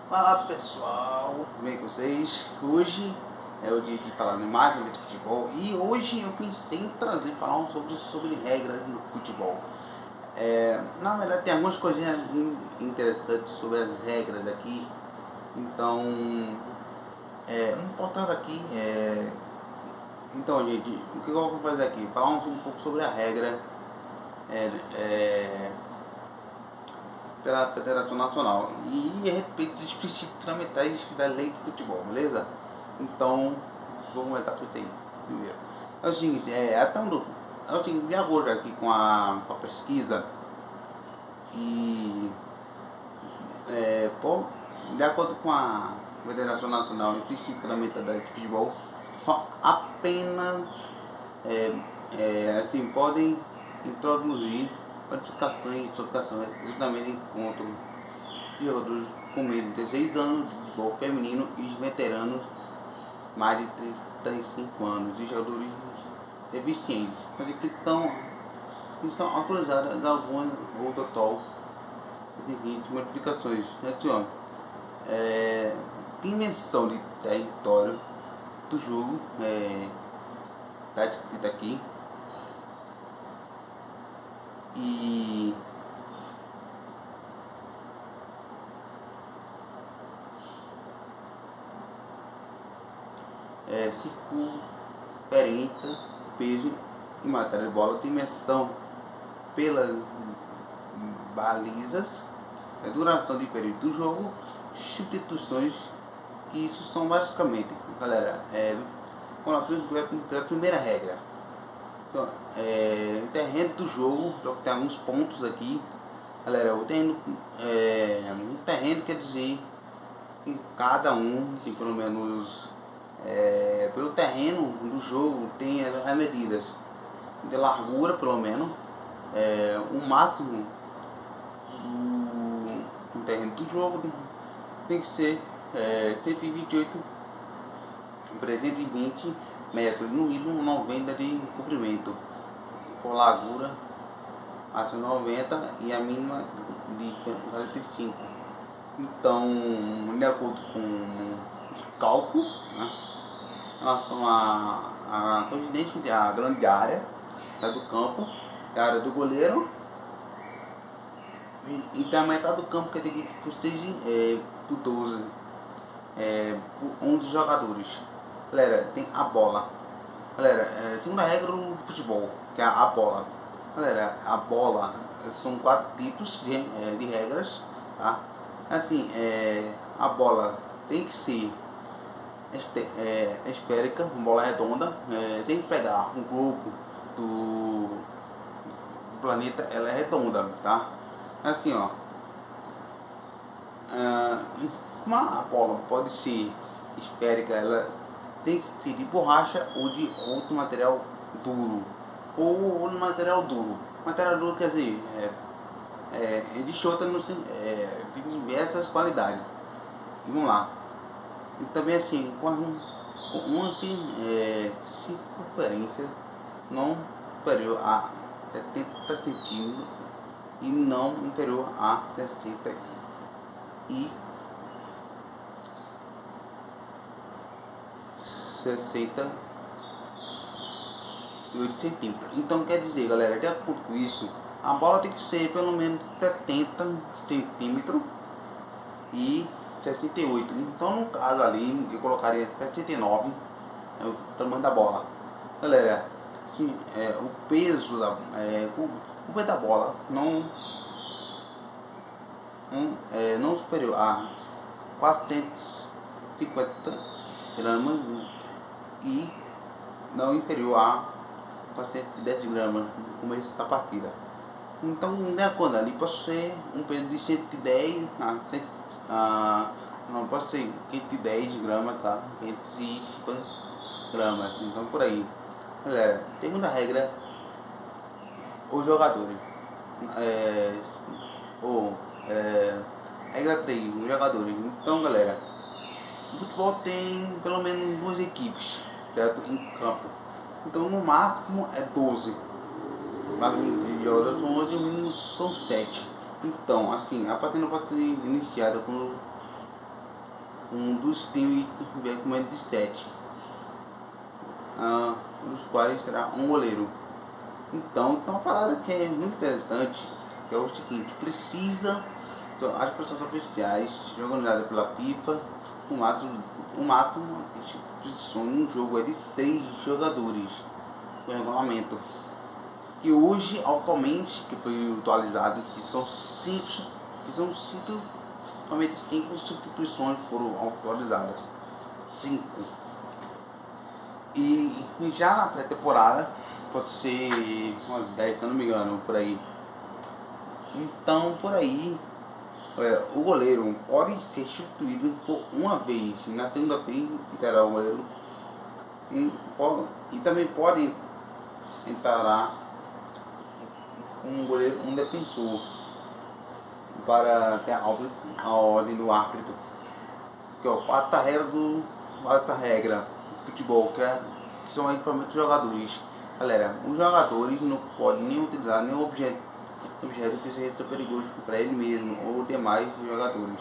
Fala pessoal, tudo bem com vocês? Hoje é o dia de falar mais de futebol e hoje eu pensei em falar sobre regras no futebol. Na verdade tem algumas coisinhas interessantes sobre as regras aqui, então o importante aqui então gente, o que eu vou fazer aqui? Falar um pouco sobre a regra pela Federação Nacional e a respeito dos princípios fundamentais da lei de futebol, beleza? Então, vamos começar com isso aí primeiro. É o seguinte, de acordo aqui com a pesquisa e de acordo com a Federação Nacional e princípios fundamentais da lei de futebol, apenas assim, podem introduzir modificações justamente encontro de jogadores com menos de 16 anos de futebol feminino e veteranos mais de 35 anos e jogadores deficientes, mas que são autorizadas algumas ou total de seguintes modificações. Assim, dimensão de território do jogo, está escrito aqui, e circunferência, peso e matéria de bola, dimensão pelas balizas, duração de período do jogo, substituições, que isso são basicamente, galera, vamos lá pela primeira regra. Então, o terreno do jogo, tem alguns pontos aqui, galera. O terreno quer dizer que cada um tem pelo menos pelo terreno do jogo tem as medidas de largura, pelo menos o máximo do terreno do jogo tem que ser 128 320 metros no mínimo, 90 de comprimento, por largura a 90 e a mínima de 45. Então, de acordo com os cálculos, né, em relação à coincidência da grande área do campo, a área do goleiro, e da metade do campo que é dividido por 6 por 12, por 11 jogadores. Galera, tem a bola. Galera, segunda regra do futebol, que é a bola. Galera, a bola são 4 tipos de regras, tá? Assim, a bola tem que ser esférica, uma bola redonda, tem que pegar um globo do planeta, ela é redonda, tá? Assim, ó, uma bola pode ser esférica, ela tem que ser de borracha ou de outro material duro, ou de material duro. Material duro quer dizer, existe outra de diversas qualidades. E vamos lá. E também assim, com uma circunferência não superior a 70 centímetros e não inferior a 68 centímetros. Então quer dizer, galera, de acordo com isso, a bola tem que ser pelo menos 70 centímetros e 68. Então no caso ali eu colocaria 69, o tamanho da bola. Galera, o peso o peso da bola não superior a 450 gramas e não inferior a 410 gramas no começo da partida. Então, de acordo ali, pode ser um peso de 110 não, pode ser 510 gramas, tá? 550 gramas, então por aí. Galera, segunda regra, os jogadores. Regra 3, os jogadores. Então, galera, o futebol tem pelo menos 2 equipes, certo? Em campo. Então, no máximo é 12. De jogadores são 11, no mínimo são 7. Então, assim, a partida pode ser iniciada quando um dos times com menos de 7, dos quais será um goleiro. Então uma parada que é muito interessante, que é o seguinte: precisa, então, as pessoas oficiais organizadas pela FIFA, o máximo de posição no jogo é de 3 jogadores, o regulamento. Que hoje, atualmente, que foi atualizado, que são 5, somente 5 substituições foram atualizadas. 5. E já na pré-temporada, pode ser umas 10, se eu não me engano, por aí. Então, por aí, o goleiro pode ser substituído por uma vez. Na segunda vez, terá o goleiro. E também pode entrar um goleiro, um defensor, para ter a ordem do árbitro, que é a quarta regra do futebol, que são equipamentos dos jogadores. Galera, os jogadores não podem nem utilizar nenhum objeto que seja perigoso para ele mesmo ou demais jogadores,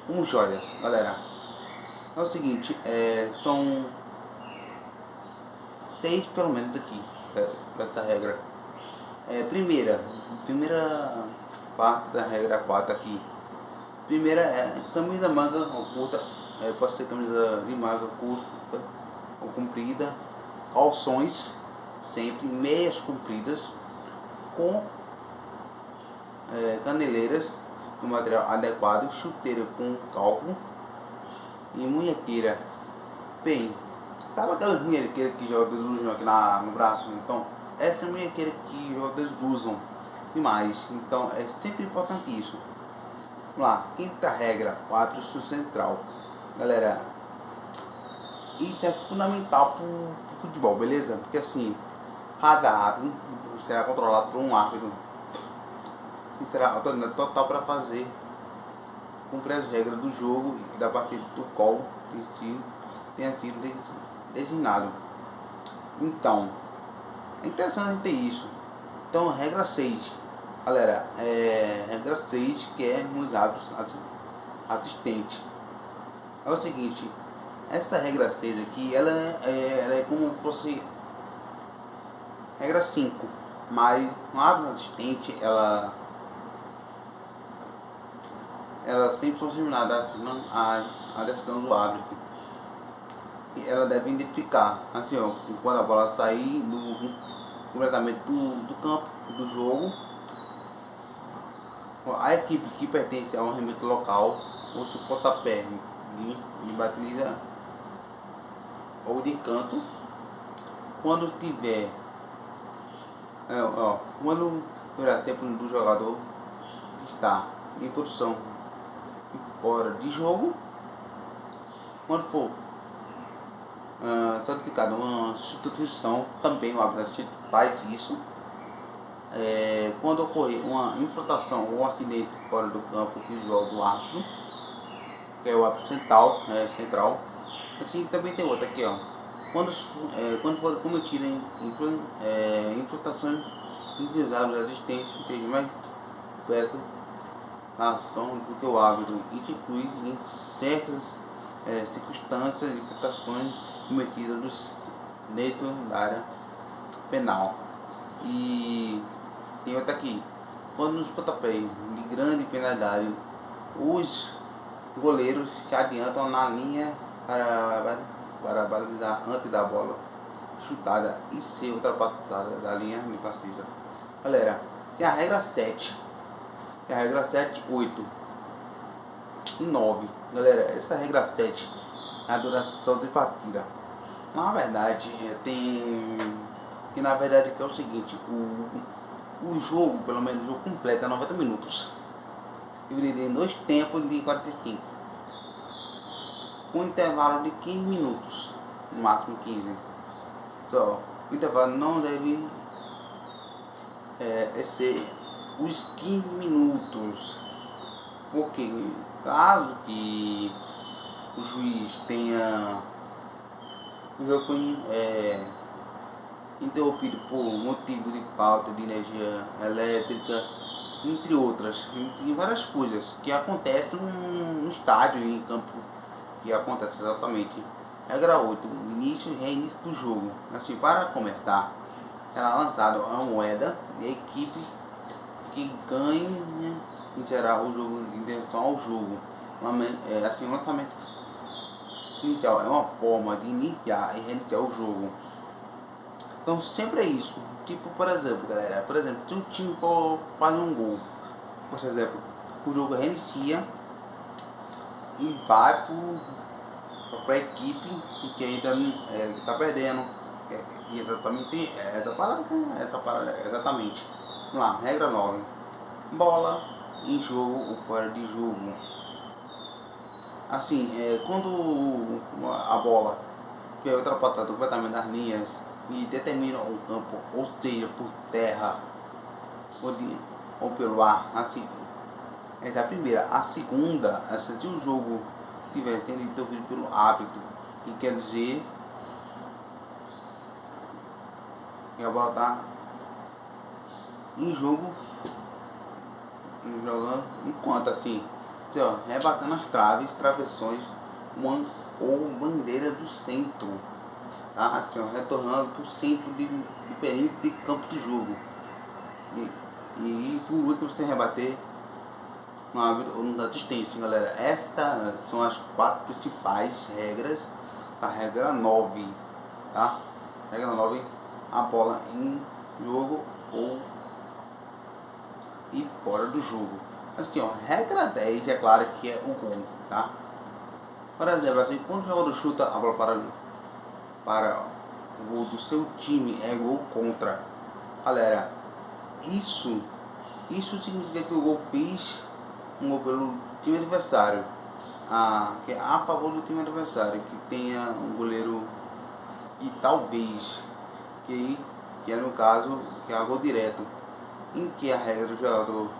como joias. Galera, é o seguinte, são 6 pelo menos aqui, essa regra. Primeira parte da regra 4 aqui. Primeira é camisa manga curta, pode ser camisa de manga curta ou comprida, calções, sempre meias compridas, com caneleiras de material adequado, chuteira com calvo e munhequeira. Bem, sabe aquelas munhequeiras que jogadores usam aqui no braço? Então, essa munhequeira que jogadores usam demais, então é sempre importante isso. Vamos lá, quinta regra, o árbitro central. Galera, isso é fundamental pro futebol, beleza? Porque assim, cada árbitro será controlado por um árbitro e será autoridade total para cumprir as regras do jogo e da partida do qual tenha sido designado. Então, é interessante ter isso. Então, regra 6. Galera, regra 6, que é nos árbitros assistentes. É o seguinte, essa regra 6 aqui, ela é como se fosse regra 5, mas no árbitro assistente, ela sempre são similares à decisão do árbitro. E ela deve identificar, assim, ó, quando a bola sair completamente do campo, do jogo, a equipe que pertence a um arremesso local, ou se o pontapé de batida ou de canto, quando tiver quando durar tempo do jogador está em posição fora de jogo, quando for certificado uma substituição, também o árbitro faz isso. Quando ocorrer uma infiltração ou um acidente fora do campo visual do árbitro, que é o árbitro central. Assim, também tem outra aqui, ó. Quando for cometida infiltrações invisáveis existentes, esteja mais perto da ação do que o árbitro, isso inclui em certas circunstâncias de infiltrações cometidas dentro da área penal. E tem outra aqui, quando nos pontapés de grande penalidade, os goleiros se adiantam na linha para balizar antes da bola chutada e ser ultrapassada da linha de baliza. Galera, tem a regra 7, tem a regra 7, 8 e 9. Galera, essa regra 7 é a duração de partida. Na verdade, que é o seguinte, o jogo, pelo menos o jogo completo, é 90 minutos. Dividido em 2 tempos de 45. Com um intervalo de 15 minutos. No máximo 15. Só, o intervalo não deve ser os 15 minutos. Porque caso que o juiz tenha o jogo foi interrompido por motivo de falta de energia elétrica entre outras, entre várias coisas que acontecem no estádio, em campo, que acontece exatamente. Regra 8, início e reinício do jogo. Assim, para começar, será lançada uma moeda e a equipe que ganha iniciará o jogo em direção ao jogo. Assim, o lançamento inicial é uma forma de iniciar e reiniciar o jogo. Então sempre é isso. Tipo, por exemplo, galera, se o time for fazer um gol, por exemplo, o jogo reinicia e vai para a equipe que ainda está perdendo. Exatamente essa parada, exatamente. Vamos lá, regra 9. Bola em jogo ou fora de jogo. Assim, quando a bola que é ultrapassada completamente das linhas e determina o campo, ou seja, por terra ou pelo ar, assim, essa é a primeira. A segunda, assim, se o jogo estiver sendo interrompido pelo árbitro, que quer dizer que a bola está em jogo, jogando, enquanto assim, rebatendo as traves, travessões, ou bandeira do centro, tá? Assim, retornando para o centro do perímetro de campo de jogo. E por último, você rebater no árbitro ou no assistente, galera. Essas são as 4 principais regras da regra 9, tá? Regra 9, a bola em jogo ou e fora do jogo. Assim, regra 10 é claro que é o gol, tá? Por exemplo, assim, quando o jogador chuta a bola para o gol do seu time, é gol contra. Galera, isso significa que o gol fez um gol pelo time adversário, que é a favor do time adversário, que tenha um goleiro e talvez, que é no caso, que é gol direto, em que a regra do jogador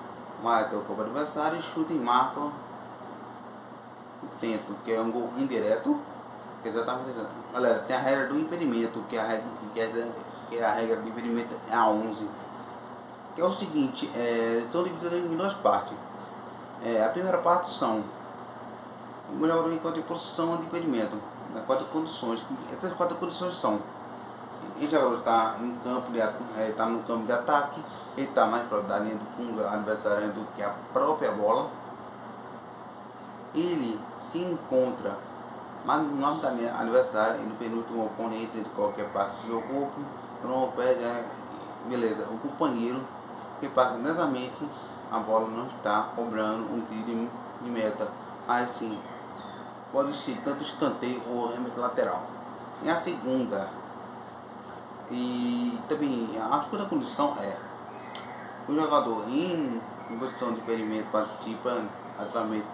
marca o campo adversário e chuta e marca o tento, que é um gol indireto. Exatamente. Galera, tem a regra do impedimento, que a regra do impedimento é a 11, que é o seguinte, são divididas em 2 partes. A primeira parte são o jogador encontra em posição de impedimento, nas 4 condições. Essas 4 condições são: o jogador está em campo está no campo de ataque, ele está mais próximo da linha do fundo adversário do que a própria bola, ele se encontra mais no da linha adversária e no penúltimo oponente de qualquer parte do seu corpo, não perde, beleza. O companheiro que passa exatamente a bola não está cobrando um tiro de meta, mas sim pode ser tanto escanteio ou arremesso lateral. E a segunda a segunda condição é o jogador em posição de impedimento participa ativamente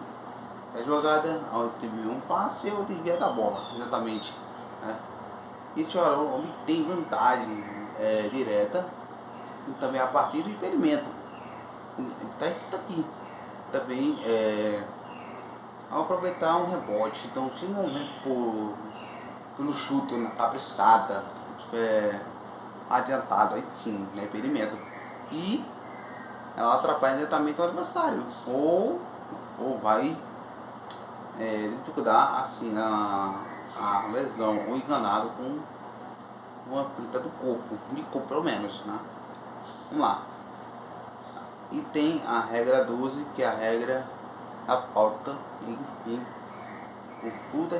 da jogada, onde teve um passe ou desvia da bola, exatamente, né? E o jogador obtém vantagem direta e também a partir do impedimento. Está escrito aqui também, ao aproveitar um rebote. Então, se no momento for pelo chute na cabeçada, adiantado, aí sim, né, impedimento, e ela atrapalha diretamente o adversário, ou vai dificultar assim a lesão ou enganado com uma fita do corpo, de corpo pelo menos, né? Vamos lá. E tem a regra 12, que é a regra da falta em consulta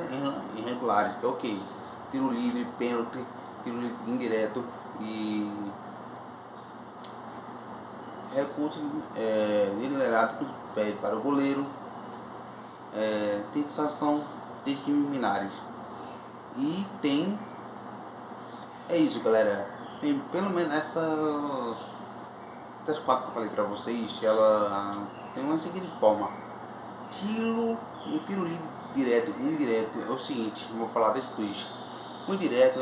irregular, que é o que? Tiro livre, pênalti, tiro livre indireto e recurso liberado que pede para o goleiro, tentação disciplinares. E tem, é isso, galera. Tem pelo menos essas 4 que eu falei para vocês, ela tem uma seguinte forma: tiro livre direto e indireto. É o seguinte, vou falar depois. O direto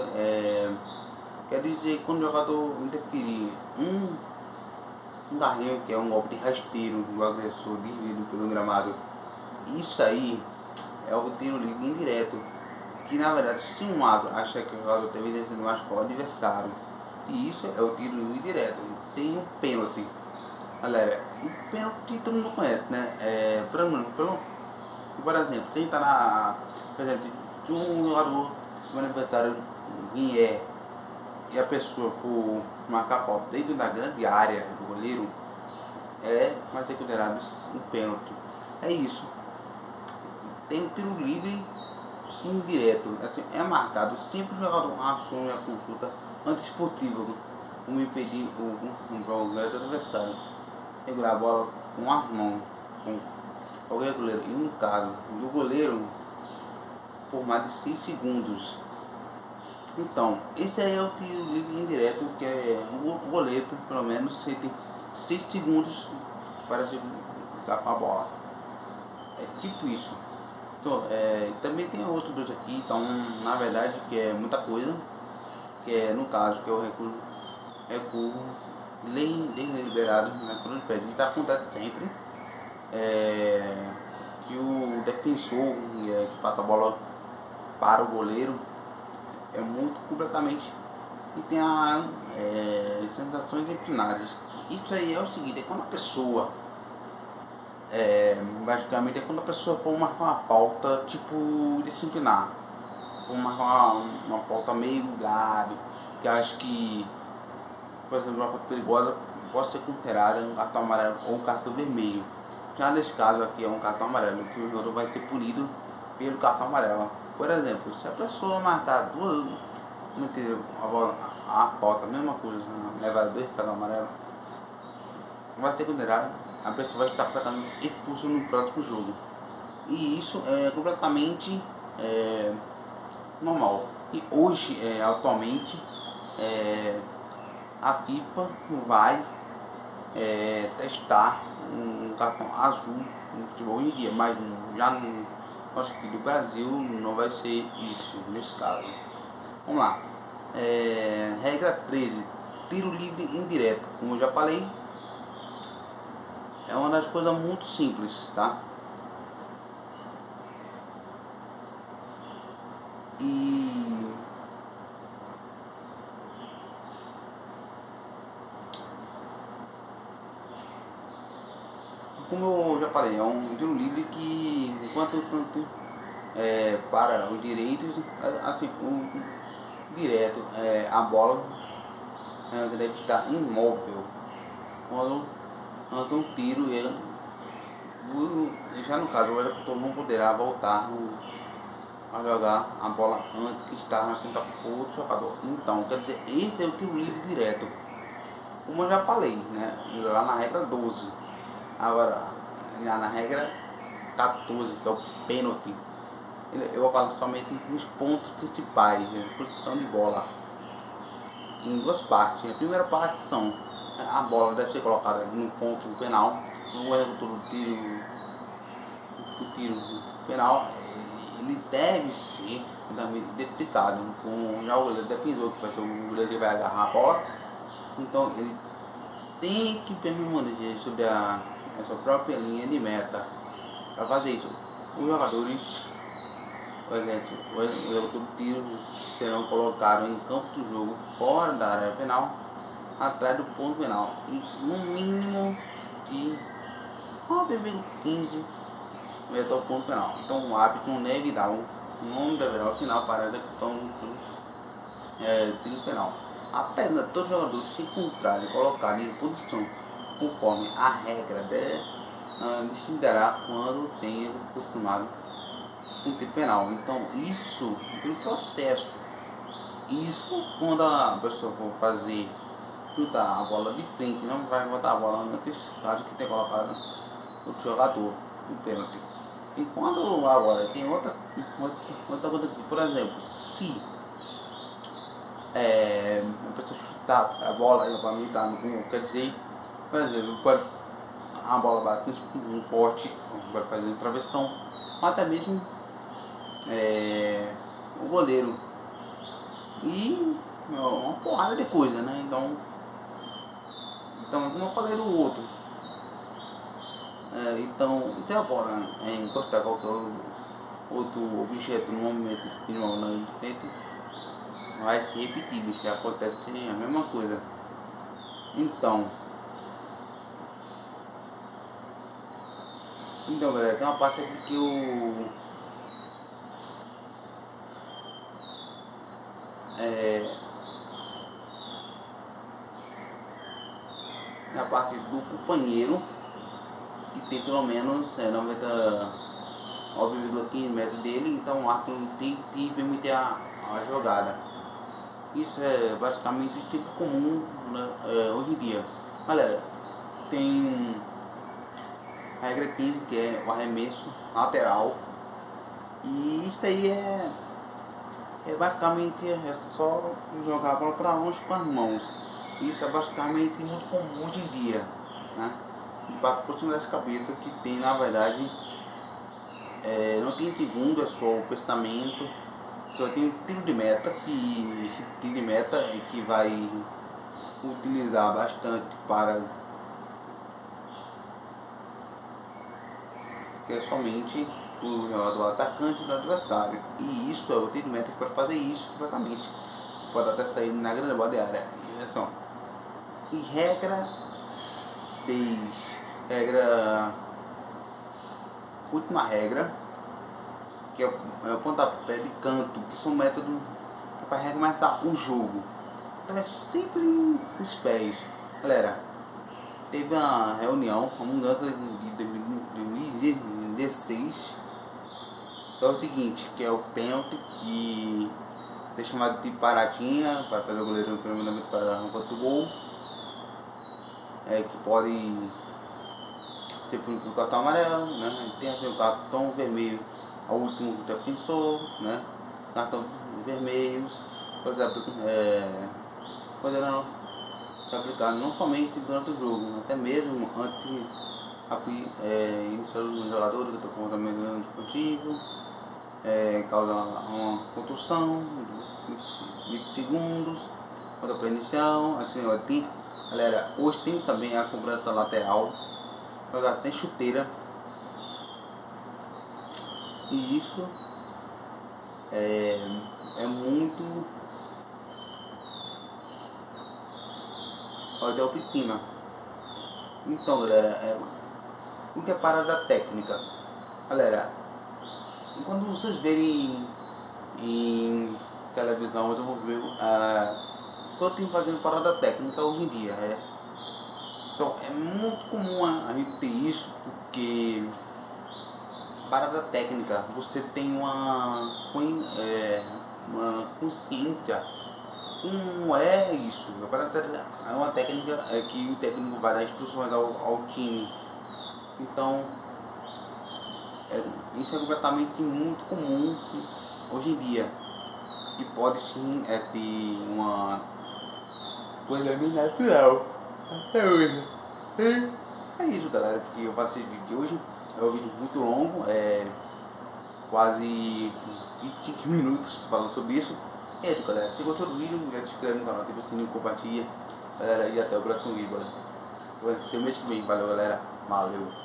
quer dizer quando o jogador interferir um carrinho, que é um golpe de rasteiro do agressor desviado pelo gramado. Isso aí é o tiro livre indireto, que na verdade, se um árbitro acha que o jogador está evidenciando mais que o adversário, e isso é o tiro livre direto. Tem um pênalti, Galera, o pênalti todo mundo conhece, né? Por exemplo, quem tá por exemplo, se um jogador do aniversário vier e a pessoa for marcar a falta dentro da grande área do goleiro, vai ser considerado um pênalti. É isso. Tem tiro livre indireto. Assim, é marcado sempre o jogador assume a consulta antiesportiva, como impedir um goleiro do adversário segurar a bola com as mãos, com qualquer goleiro. E no caso do goleiro, por mais de 6 segundos. Então, esse aí é o tiro livre indireto, que é o goleiro, pelo menos, você tem 6 segundos para ficar com a bola. É tipo isso. Então, também tem outros dois aqui, então, na verdade, que é muita coisa, que é, no caso, que é o recuo deliberado, né, por onde pede. Isso acontece sempre, que o defensor, que passa a bola para o goleiro, é muito completamente, e tem sensações empinadas. Isso aí é o seguinte, é quando a pessoa basicamente é quando a pessoa for marcar uma falta tipo disciplinar, for marcar uma falta meio grave, que acho que, por exemplo, uma falta perigosa pode ser considerada um cartão amarelo ou um cartão vermelho. Já nesse caso aqui é um cartão amarelo, que o jogador vai ser punido pelo cartão amarelo. Por exemplo, se a pessoa marcar duas, não entendeu, a falta, a mesma coisa, levar 2 cartões amarelos, vai ser considerado, a pessoa vai estar completamente expulsa no próximo jogo. E isso é completamente normal. E hoje, atualmente, a FIFA vai testar um cartão azul no futebol hoje em dia, mas já no nosso aqui do Brasil não vai ser isso nesse caso. Vamos lá. Regra 13, tiro livre indireto. Como eu já falei, é uma das coisas muito simples, tá? E como eu já falei, é um tiro livre que enquanto para os direitos, assim, direto, a bola deve estar imóvel quando um tiro já no caso o executor não poderá voltar a jogar a bola antes que está com outro jogador. Então, quer dizer, esse é o tiro livre direto, como eu já falei, né, lá na regra 12. Agora, já na regra 14, que é o pênalti, eu vou falar somente nos pontos principais, né, posição de bola, em duas partes. A primeira parte são: a bola deve ser colocada no ponto penal, no executor do tiro penal, ele deve ser também identificado com já o goleiro defensor, que vai ser o goleiro que vai agarrar a bola. Então ele tem que permanecer sobre a sua própria linha de meta. Para fazer isso, os jogadores, por exemplo, o executor do tiro serão colocados em campo do jogo fora da área penal, atrás do ponto penal, e no mínimo de 15 metros ao ponto penal. Então o árbitro não deve dar um nome ao final para a execução do tiro penal. Apesar de todos os jogadores se encontrarem e colocarem em posição conforme a regra decidirá quando tenha costumado um tiro penal. Então isso tem um processo. Isso quando a pessoa for chutar a bola de frente, não vai botar a bola antes, caso que tenha colocado o jogador no pênalti. E quando agora tem outra coisa aqui, por exemplo, se a pessoa chutar a bola e para mim tá no gol, quer dizer, por exemplo, a bola bate no poste, vai fazer travessão, até mesmo o goleiro, e uma porrada de coisa, né? Então como eu falei do outro, então se a bola encostar qualquer outro objeto no momento que não é feito, vai se repetir, se acontece a mesma coisa. Então Então, galera, tem uma parte aqui que eu na parte do companheiro, que tem pelo menos 99,15 metros dele, então o arco tem que permitir a jogada. Isso é basicamente o tipo comum, né, hoje em dia. Galera, tem a regra 15, que é o arremesso lateral, e isso aí basicamente só jogar a bola para longe com as mãos. Isso é basicamente muito comum hoje em dia, né? E passa por cima das cabeças, que tem, na verdade, não tem segundo, é só o pensamento. Só tem o tiro de meta, que esse tiro de meta é que vai utilizar bastante para que é somente o jogador atacante do adversário. E isso é o tiro de meta que pode fazer isso completamente. Pode até sair na grande bola de área. E regra 6, última regra, que é o pontapé de canto, que são métodos para recomeçar o jogo. Então é sempre os pés. Galera, teve uma reunião, uma mudança de 2016, é o seguinte, que é o pênalti, que é chamado de paradinha, para fazer o goleiro primeiramente para um contra o gol, que pode ser por cartão amarelo, né? Tem assim, o cartão vermelho ao último defensor, né? Cartão vermelhos poderão ser aplicados não somente durante o jogo, até mesmo antes iniciar o jogador que está com comportamento esportivo, causa uma contusão, 20 segundos, outra para inicial, assim, galera, hoje tem também a cobrança lateral, jogar sem chuteira, e isso é muito olha o Pitima. Então, galera, o que é parada técnica? Galera, quando vocês verem em televisão, vocês vão ver todo time fazendo parada técnica hoje em dia. Então é muito comum a gente ter isso, porque parada técnica, você tem uma consciência. Como é isso? A parada é uma técnica que o técnico vai dar instruções ao time. Então, isso é completamente muito comum hoje em dia. E pode sim ter uma coisa bem natural até hoje. É isso, galera, porque eu faço esse vídeo de hoje. É um vídeo muito longo, quase 25 minutos falando sobre isso. E é isso, galera. Se gostou do vídeo, já se inscreve no canal, ativa o sininho, compartilha. Galera, e até o próximo vídeo, galera. Vai ser o mês que vem. Valeu, galera. Valeu.